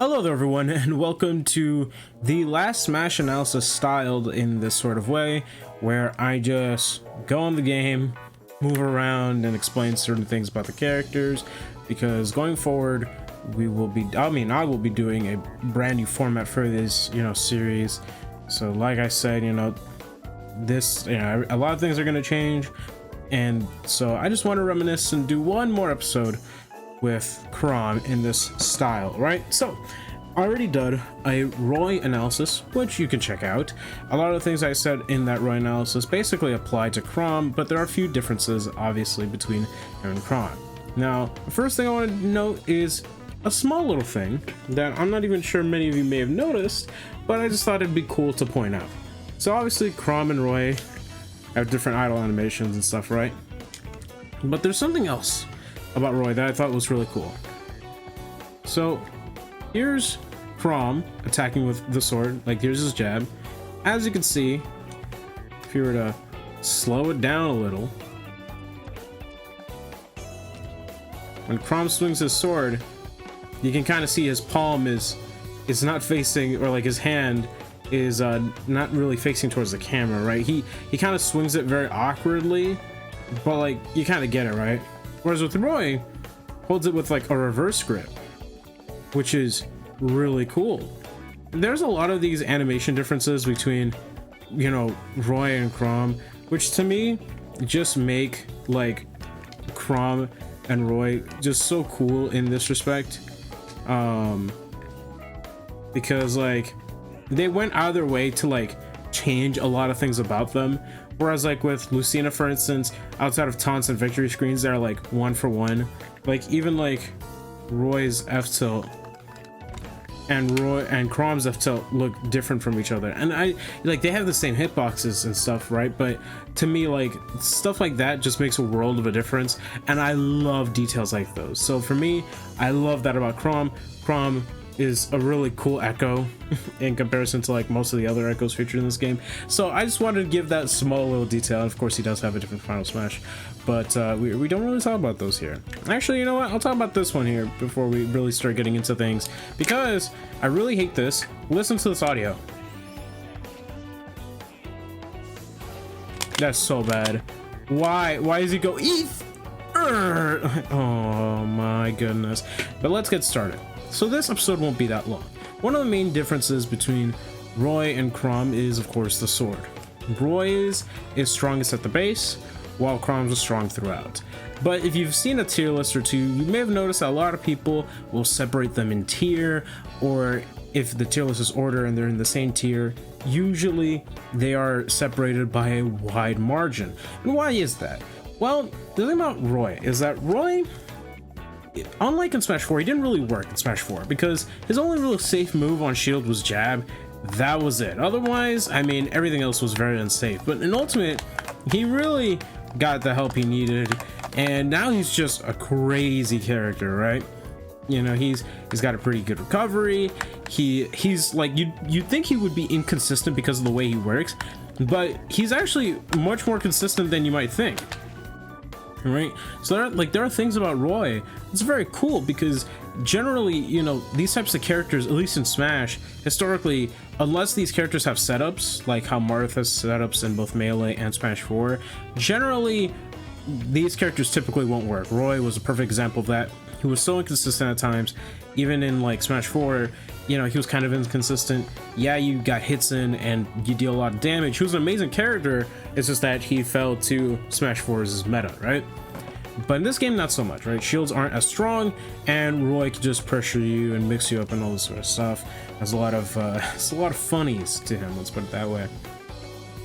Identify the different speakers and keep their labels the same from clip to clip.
Speaker 1: Hello there everyone, and welcome to the last Smash analysis styled in this sort of way, where I just go on the game, move around, and explain certain things about the characters, because going forward, I will be doing a brand new format for this, series. So like I said, a lot of things are going to change, and so I just want to reminisce and do one more episode with Chrom in this style, right? So I already did a Roy analysis, which you can check out. A lot of the things I said in that Roy analysis basically apply to Chrom, but there are a few differences obviously between him and Chrom. Now, the first thing I want to note is a small little thing that I'm not even sure many of you may have noticed, but I just thought it'd be cool to point out. So obviously Chrom and Roy have different idle animations and stuff, right? But there's something else about Roy that I thought was really cool. So here's Chrom attacking with the sword, like here's his jab. As you can see, if you were to slow it down a little, when Chrom swings his sword, you can kind of see his palm is not facing, or like his hand is not really facing towards the camera, right? He kind of swings it very awkwardly, but like you kind of get it, right? Whereas with Roy, holds it with like a reverse grip, which is really cool. There's a lot of these animation differences between, Roy and Chrom, which to me just make like Chrom and Roy just so cool in this respect. Because like they went out of their way to like change a lot of things about them. Whereas like with Lucina, for instance, outside of taunts and victory screens, they're like one for one. Like even like Roy's F tilt and Chrom's F tilt look different from each other. And they have the same hitboxes and stuff, right? But to me, like stuff like that just makes a world of a difference. And I love details like those. So for me, I love that about Chrom. Chrom is a really cool echo in comparison to like most of the other echoes featured in this game. So I just wanted to give that small little detail. Of course, he does have a different Final Smash, but we don't really talk about those here. Actually, you know what? I'll talk about this one here before we really start getting into things, because I really hate this. Listen to this audio. That's so bad. Why does he go ETH? Oh my goodness. But let's get started. So this episode won't be that long. One of the main differences between Roy and Chrom is, of course, the sword. Roy's is strongest at the base, while Chrom's is strong throughout. But if you've seen a tier list or two, you may have noticed that a lot of people will separate them in tier, or if the tier list is order and they're in the same tier, usually they are separated by a wide margin. And why is that? Well, the thing about Roy is that Roy, unlike in Smash 4, he didn't really work in Smash 4 because his only real safe move on shield was jab. That was it. Otherwise, I mean, everything else was very unsafe. But in Ultimate, he really got the help he needed, and now he's just a crazy character, right? He's got a pretty good recovery. He's like, you'd think he would be inconsistent because of the way he works, but he's actually much more consistent than you might think. Right, so there are things about Roy it's very cool, because generally, these types of characters, at least in Smash, historically, unless these characters have setups like how Marth has setups in both Melee and Smash 4, generally these characters typically won't work. Roy was a perfect example of that. He was so inconsistent at times. Even in like Smash 4, he was kind of inconsistent. Yeah, you got hits in and you deal a lot of damage. He was an amazing character. It's just that he fell to Smash 4's meta, right? But in this game, not so much, right? Shields aren't as strong, and Roy can just pressure you and mix you up and all this sort of stuff. There's a lot of funnies to him, let's put it that way.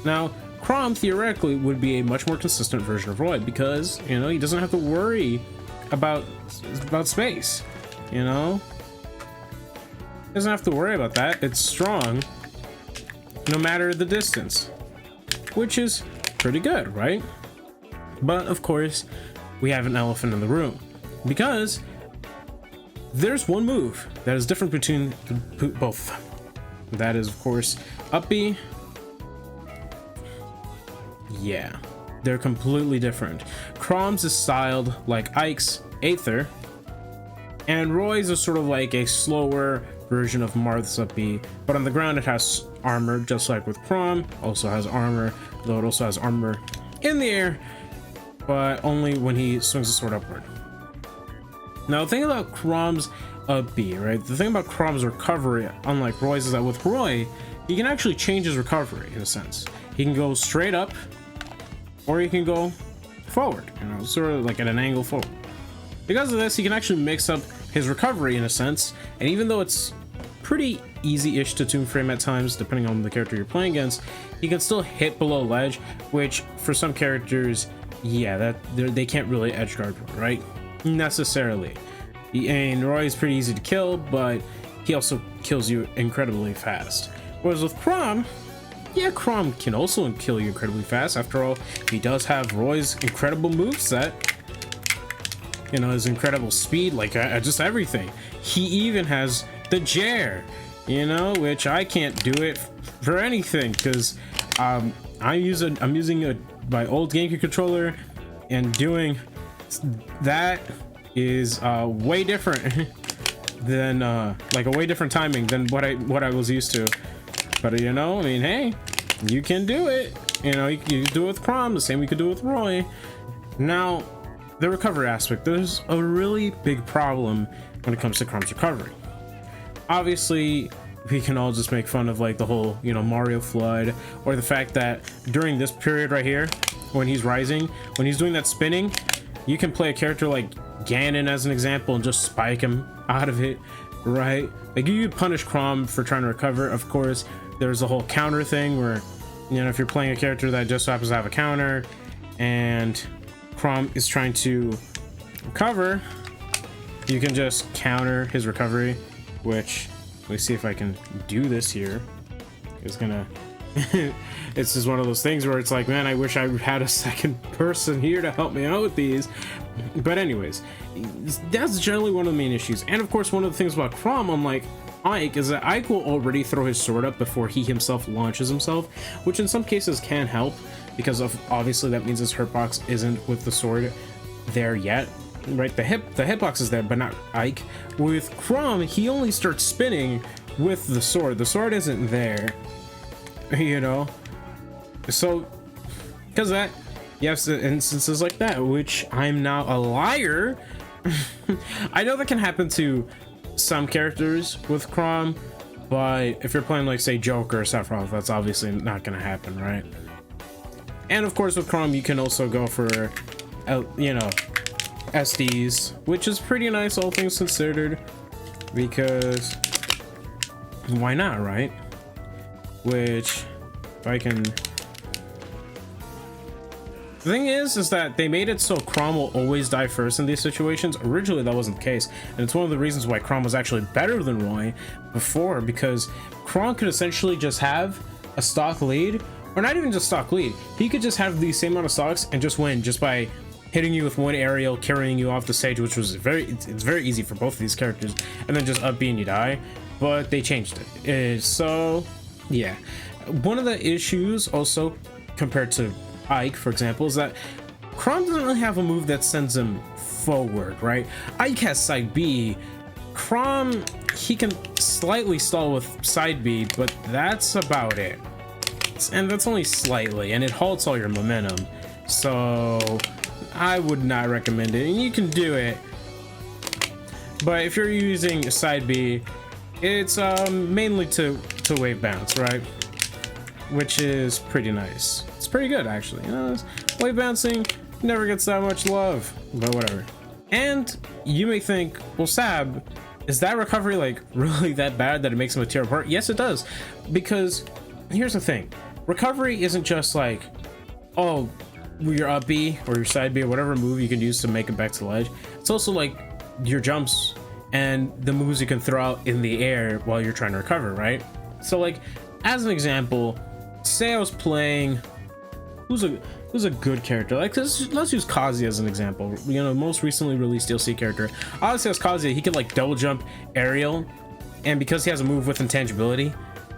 Speaker 1: Now, Chrom theoretically would be a much more consistent version of Roy, because he doesn't have to worry about space. Doesn't have to worry about that. It's strong no matter the distance, which is pretty good, right? But of course, we have an elephant in the room, because there's one move that is different between both. That is, of course, up B. Yeah, they're completely different. Chrom's is styled like Ike's Aether, and Roy's is sort of like a slower, version of Marth's up B, but on the ground it has armor, just like with Chrom. Also has armor, though it also has armor in the air, but only when he swings the sword upward. Now the thing about Chrom's up B, right? The thing about Chrom's recovery, unlike Roy's, is that with Roy, he can actually change his recovery in a sense. He can go straight up, or he can go forward, you know, sort of like at an angle forward. Because of this, he can actually mix up his recovery in a sense, and even though it's pretty easy-ish to toon frame at times, depending on the character you're playing against, he can still hit below ledge, which for some characters, yeah, that they can't really edge guard, right? Necessarily. And Roy is pretty easy to kill, but he also kills you incredibly fast. Whereas with Chrom, yeah, Chrom can also kill you incredibly fast. After all, he does have Roy's incredible moveset, you know, his incredible speed, like just everything. He even has the Jair, you know, which I can't do it for anything because I'm using my old GameCube controller, and doing that is way different than like a way different timing than what I was used to. But you know, I mean, hey, you can do it. You know, you can do it with Chrom, the same we could do with Roy. Now, the recovery aspect, there's a really big problem when it comes to Chrom's recovery. Obviously, we can all just make fun of like the whole, you know, Mario flood, or the fact that during this period right here, when he's rising, when he's doing that spinning, you can play a character like Ganon as an example and just spike him out of it, right? Like you could punish Chrom for trying to recover. Of course, there's a whole counter thing where, you know, if you're playing a character that just happens to have a counter and Chrom is trying to recover, you can just counter his recovery, which, let me see if I can do this here. It's gonna it's just one of those things where it's like, man, I wish I had a second person here to help me out with these. But anyways, that's generally one of the main issues. And of course, one of the things about Chrom, unlike Ike, is that Ike will already throw his sword up before he himself launches himself, which in some cases can help, because of obviously that means his hitbox isn't with the sword there yet, right? The hitbox is there, but not Ike. With Chrom, he only starts spinning with the sword. The sword isn't there, you know. So because of that, you have instances like that, which I'm now a liar. I know that can happen to some characters with Chrom, but if you're playing like say Joker or Sephiroth, that's obviously not gonna happen, right? And of course with Chrom you can also go for you know, SDs, which is pretty nice all things considered, because why not, right? Which if I can, the thing is that they made it so Chrom will always die first in these situations. Originally that wasn't the case, and it's one of the reasons why Chrom was actually better than Roy before, because Chrom could essentially just have a stock lead, or not even just stock lead, he could just have the same amount of stocks and just win just by hitting you with one aerial, carrying you off the stage, which was it's very easy for both of these characters, and then just up B and you die. But they changed it. So yeah, one of the issues also compared to Ike, for example, is that Chrom doesn't really have a move that sends him forward, right? Ike has side B. Chrom, he can slightly stall with side B, but that's about it. And that's only slightly, and it halts all your momentum. So I would not recommend it. And you can do it, but if you're using side B, it's mainly to wave bounce, right? Which is pretty nice. It's pretty good, actually. You know, wave bouncing never gets that much love, but whatever. And you may think, well, Sab, is that recovery like really that bad that it makes him a tear apart? Yes, it does, because here's the thing: recovery isn't just like, oh, your up B or your side B or whatever move you can use to make it back to the ledge. It's also like your jumps and the moves you can throw out in the air while you're trying to recover, right? So like, as an example, say I was playing, who's a good character, like let's use Kazuya as an example, you know, most recently released DLC character. Obviously as Kazuya, he can like double jump aerial, and because he has a move with intangibility,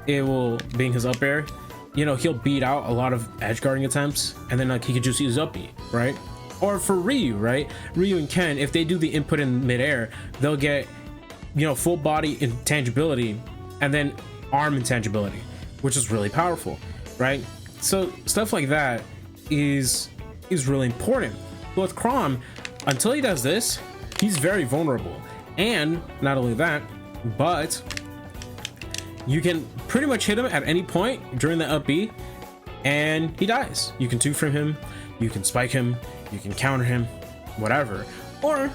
Speaker 1: it will, being his up air, you know, he'll beat out a lot of edge guarding attempts, and then like he could just use up B, right? Or for Ryu, right? Ryu and Ken, if they do the input in midair, they'll get full body intangibility and then arm intangibility, which is really powerful, right? So stuff like that is really important. But with Chrom, until he does this, he's very vulnerable. And not only that, but you can pretty much hit him at any point during the up B and he dies. You can two-frame him, you can spike him, you can counter him, whatever. Or,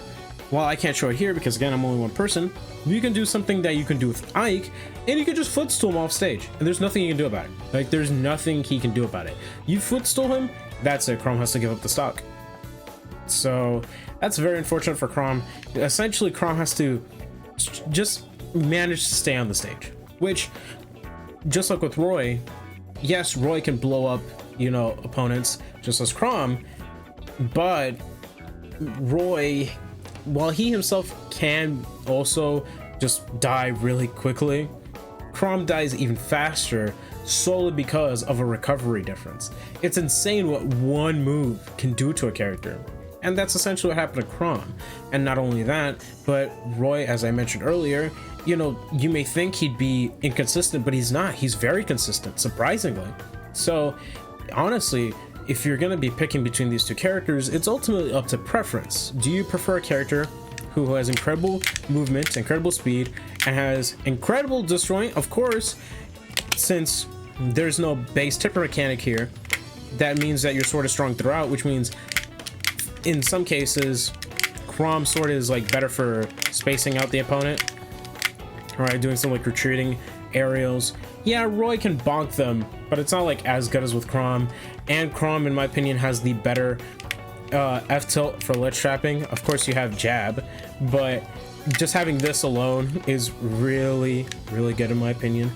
Speaker 1: while I can't show it here because again I'm only one person, you can do something that you can do with Ike and you can just footstool him off stage and there's nothing you can do about it. Like, there's nothing he can do about it. You footstool him, that's it. Chrom has to give up the stock. So that's very unfortunate for Chrom. Essentially, Chrom has to just manage to stay on the stage, which, just like with Roy, yes, Roy can blow up, opponents just as Chrom, but Roy, while he himself can also just die really quickly, Chrom dies even faster solely because of a recovery difference. It's insane what one move can do to a character. And that's essentially what happened to Chrom. And not only that, but Roy, as I mentioned earlier, you may think he'd be inconsistent, but he's not. He's very consistent, surprisingly. So honestly, if you're going to be picking between these two characters, it's ultimately up to preference. Do you prefer a character who has incredible movement, incredible speed, and has incredible destroying? Of course, since there's no base tipper mechanic here, that means that your sword is strong throughout, which means in some cases Chrom sword is like better for spacing out the opponent, right? Doing some like retreating aerials. Yeah, Roy can bonk them, but it's not like as good as with Chrom. And Chrom, in my opinion, has the better F tilt for ledge trapping. Of course you have jab, but just having this alone is really good in my opinion.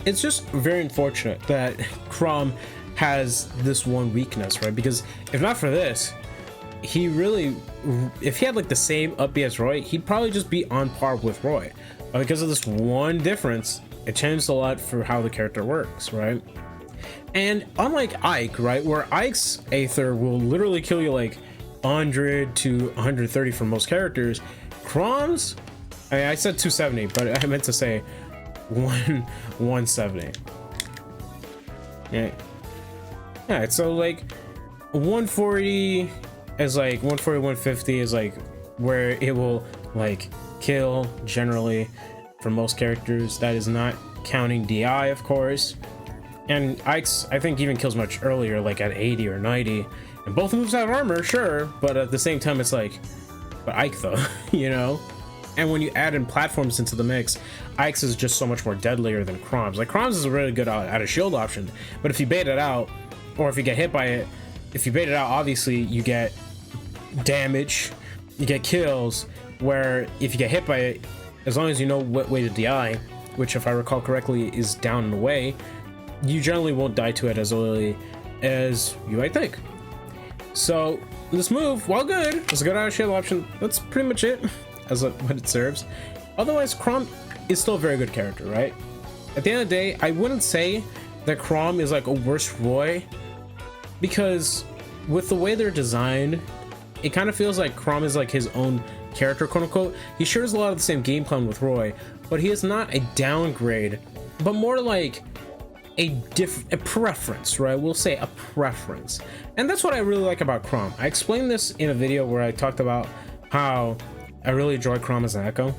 Speaker 1: It's just very unfortunate that Chrom has this one weakness, right? Because if not for this, if he had like the same up B as Roy, he'd probably just be on par with Roy. But because of this one difference, it changed a lot for how the character works, right? And unlike Ike, right, where Ike's Aether will literally kill you like 100 to 130 for most characters, Chrom's, I said 270, but I meant to say 170. Yeah, so like 140 is like 140, 150 is like where it will like kill generally for most characters. That is not counting DI, of course. And Ike's, I think, even kills much earlier, like at 80 or 90. And both moves have armor, sure, but at the same time, it's like, but Ike though, And when you add in platforms into the mix, Ike's is just so much more deadlier than Chrom's. Like, Chrom's is a really good out of shield option, but if you bait it out, or if you get hit by it, if you bait it out, obviously you get damage, you get kills, where if you get hit by it, as long as you know what way to DI, which if I recall correctly is down and away, you generally won't die to it as early as you might think. So this move, while good, is a good out of shield option. That's pretty much it as what it serves. Otherwise, Chrom is still a very good character, right? At the end of the day, I wouldn't say that Chrom is like a worse Roy, because with the way they're designed, it kind of feels like Chrom is like his own character, quote unquote. He shares a lot of the same game plan with Roy, but he is not a downgrade, but more like a preference, right? We'll say a preference. And that's what I really like about Chrom. I explained this in a video where I talked about how I really enjoy Chrom as an Echo.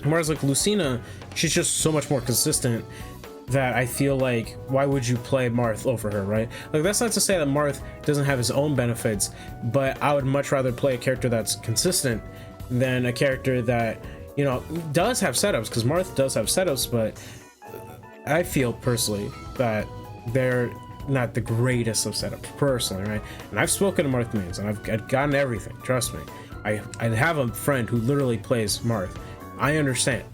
Speaker 1: Whereas like Lucina, she's just so much more consistent that I feel like, why would you play Marth over her, right? Like, that's not to say that Marth doesn't have his own benefits, but I would much rather play a character that's consistent than a character that, does have setups, because Marth does have setups, but I feel personally that they're not the greatest of setups, personally, right? And I've spoken to Marth mains, and I've gotten everything, trust me. I have a friend who literally plays Marth. I understand,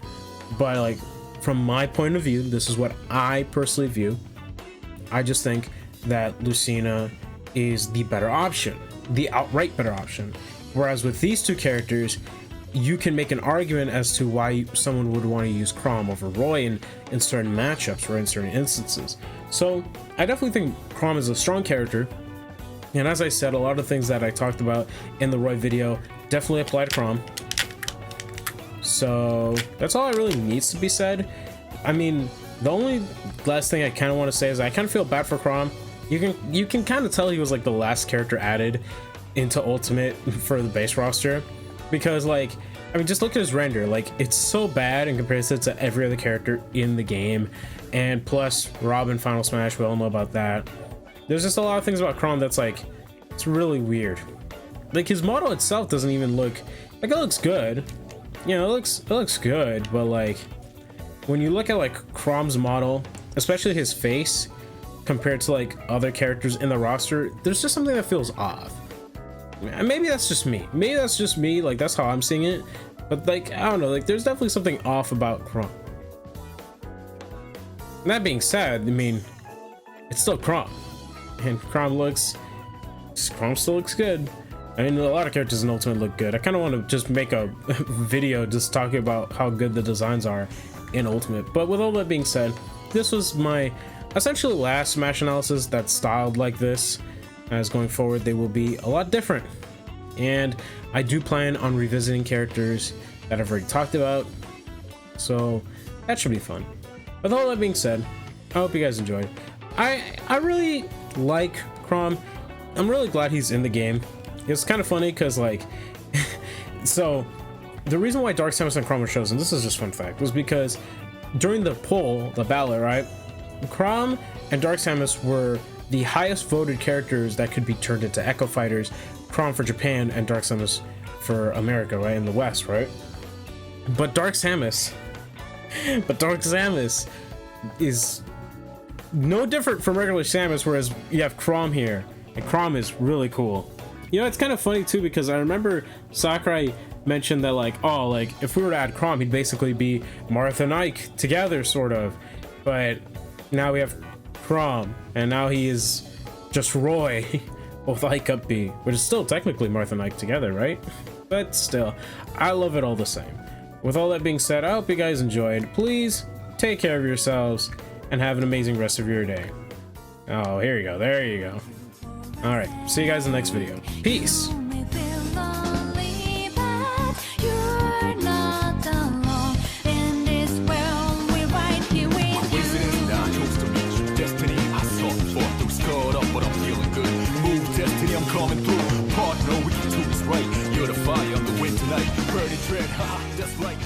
Speaker 1: but like, from my point of view, this is what I personally view. I just think that Lucina is the better option, the outright better option. Whereas with these two characters, you can make an argument as to why someone would want to use Chrom over Roy in certain matchups or in certain instances. So I definitely think Chrom is a strong character. And as I said, a lot of things that I talked about in the Roy video definitely apply to Chrom. So that's all that really needs to be said. I mean, the only last thing I kind of want to say is I kind of feel bad for Chrom. You can kind of tell he was like the last character added into Ultimate for the base roster, because like, I mean, just look at his render. Like, it's so bad in comparison to every other character in the game, and plus Robin Final Smash, we all know about that. There's just a lot of things about Chrom that's like, it's really weird. Like, his model itself doesn't even look like, it looks good, you know, it looks good, but like when you look at like Chrom's model, especially his face compared to like other characters in the roster, there's just something that feels off. And maybe that's just me, like that's how I'm seeing it, but like, I don't know, like there's definitely something off about Chrom. And that being said, I mean, it's still Chrom, and Chrom still looks good. I mean, a lot of characters in Ultimate look good. I kind of want to just make a video just talking about how good the designs are in Ultimate. But with all that being said, this was my essentially last Smash analysis that's styled like this. As going forward, they will be a lot different. And I do plan on revisiting characters that I've already talked about. So that should be fun. With all that being said, I hope you guys enjoyed. I really like Chrom. I'm really glad he's in the game. It's kind of funny because like, so the reason why Dark Samus and Chrom were chosen, this is just fun fact, was because during the poll, the ballot, right, Chrom and Dark Samus were the highest voted characters that could be turned into Echo Fighters. Chrom for Japan and Dark Samus for America, right, in the West, right? But Dark Samus is no different from regular Samus, whereas you have Chrom here, and Chrom is really cool. You know, it's kind of funny too, because I remember Sakurai mentioned that like, oh, like if we were to add Chrom, he'd basically be Marth and Ike together, sort of. But now we have Chrom, and now he is just Roy with Ike up B, which is still technically Marth and Ike together, right? But still, I love it all the same. With all that being said, I hope you guys enjoyed. Please take care of yourselves and have an amazing rest of your day. Oh, here you go. There you go. All right, see you guys in the next video. Peace.
Speaker 2: I'm coming through, partner, we can do this right. You're the fire, I'm the wind tonight. Burning dread, haha, that's right.